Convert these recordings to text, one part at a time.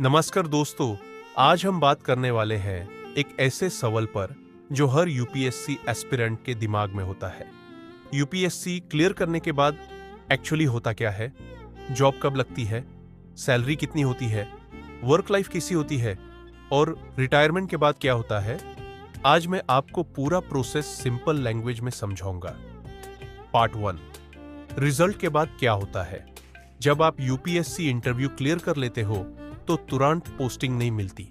नमस्कार दोस्तों, आज हम बात करने वाले हैं एक ऐसे सवाल पर जो हर यूपीएससी एस्पिरेंट के दिमाग में होता है। यूपीएससी क्लियर करने के बाद एक्चुअली होता क्या है? जॉब कब लगती है? सैलरी कितनी होती है? वर्क लाइफ कैसी होती है? और रिटायरमेंट के बाद क्या होता है? आज मैं आपको पूरा प्रोसेस सिंपल लैंग्वेज में समझाऊंगा। पार्ट 1, रिजल्ट के बाद क्या होता है? जब आप यूपीएससी इंटरव्यू क्लियर कर लेते हो तो तुरंत पोस्टिंग नहीं मिलती।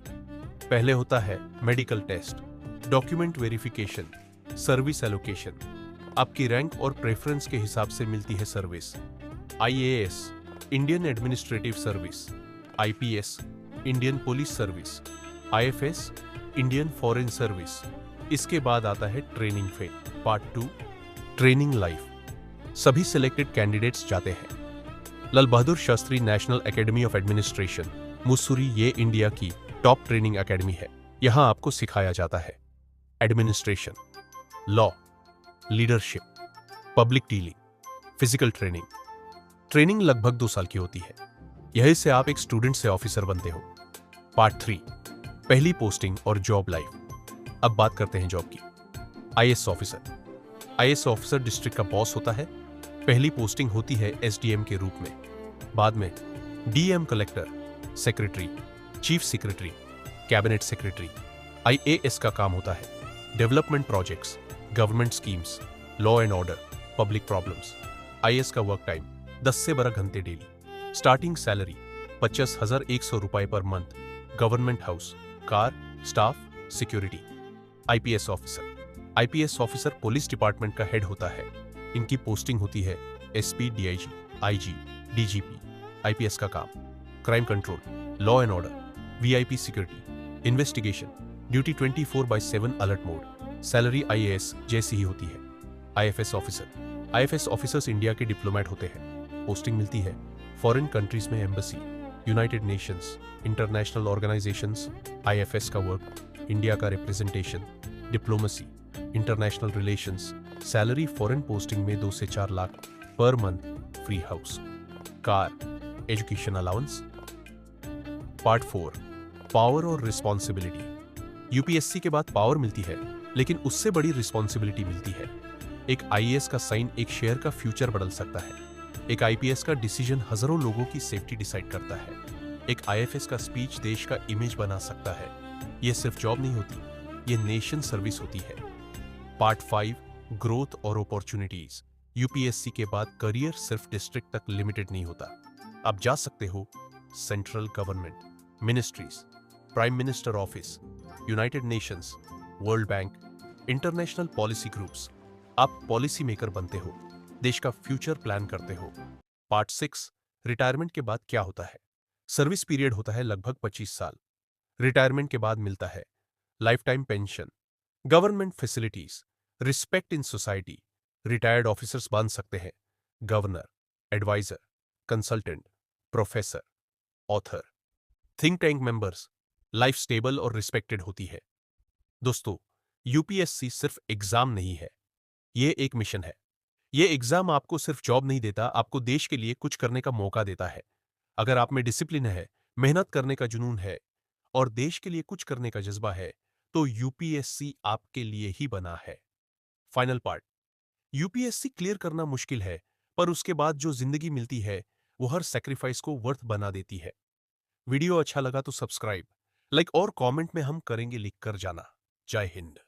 पहले होता है medical test, document verification, service allocation. आपकी रैंक और प्रेफरेंस के हिसाब से मिलती है service. IAS, Indian administrative service. IPS, Indian police service. IFS, Indian foreign service. इसके बाद आता है training phase. Part 2, training life. सभी सिलेक्टेड कैंडिडेट्स जाते हैं। Lal Bahadur Shastri national academy of administration, Mussoorie, ये इंडिया की टॉप ट्रेनिंग एकेडमी है। यहां आपको सिखाया जाता है administration, law, leadership, public dealing, physical training. Training लगभग 2 साल की होती है। यहीं से आप एक स्टूडेंट से ऑफिसर बनते हो। पार्ट 3, पहली पोस्टिंग और जॉब लाइफ। अब बात करते हैं जॉब की। IAS officer. IAS officer district का बॉस होता है। पहली पोस्टिंग होती है एसडीएम के रूप में। बाद में DM, collector, secretary, chief secretary, cabinet secretary. IAS का काम होता है development projects, government schemes, law and order, public problems. IAS का वर्क टाइम 10 से 12 घंटे डेली। स्टार्टिंग सैलरी 50,100 रुपए per month. Government house, car, staff, security. IPS officer. IPS officer police department का head होता है। इनकी पोस्टिंग होती है SP, DIG, IG, DGP. IPS का काम crime control, law and order, VIP security, investigation, duty 24/7 alert mode. Salary IAS जैसी ही होती है। IFS officer. IFS officers India के डिप्लोमेट होते हैं। पोस्टिंग मिलती है फॉरेन कंट्रीज में embassy, United Nations, international organisations. IFS का वर्क इंडिया का representation, diplomacy, international relations. Salary foreign posting में 2 से 4 lakh per month. Free house, car, education allowance. Part 4, power और रिस्पॉन्सिबिलिटी। यूपीएससी के बाद पावर मिलती है, लेकिन उससे बड़ी रिस्पॉन्सिबिलिटी मिलती है। एक आईएएस का साइन एक शेयर का फ्यूचर बदल सकता है। एक आईपीएस का डिसीजन हजारों लोगों की सेफ्टी डिसाइड करता है। एक आईएफएस का स्पीच देश का इमेज बना सकता है। यह सिर्फ जॉब नहीं होती, यह नेशन सर्विस होती है। पार्ट 5, ग्रोथ और अपॉर्चुनिटीज। यूपीएससी के बाद करियर सिर्फ डिस्ट्रिक्ट तक लिमिटेड नहीं होता। आप जा सकते हो central government, ministries, prime minister office, United Nations, world bank, international policy groups. आप पॉलिसी मेकर बनते हो, देश का फ्यूचर प्लान करते हो। पार्ट 6, रिटायरमेंट के बाद क्या होता है? सर्विस पीरियड होता है लगभग 25 साल। रिटायरमेंट के बाद मिलता है life time pension, government facilities, respect in society. Retired officers बन सकते हैं governor, adviser, consultant, professor, author, think tank members. लाइफ स्टेबल और रिस्पेक्टेड होती है। दोस्तों, यूपीएससी सिर्फ एग्जाम नहीं है, ये एक मिशन है। ये एग्जाम आपको सिर्फ जॉब नहीं देता, आपको देश के लिए कुछ करने का मौका देता है। अगर आप में डिसिप्लिन है, मेहनत करने का जुनून है और देश के लिए कुछ करने का जज्बा है, तो यूपीएससी आपके लिए ही बना है। फाइनल पार्ट, यूपीएससी क्लियर करना मुश्किल है, पर उसके बाद जो जिंदगी मिलती है वो हर सेक्रीफाइस को वर्थ बना देती है। वीडियो अच्छा लगा तो सब्सक्राइब, लाइक और कमेंट में हम करेंगे लिख कर जाना। जय हिंद।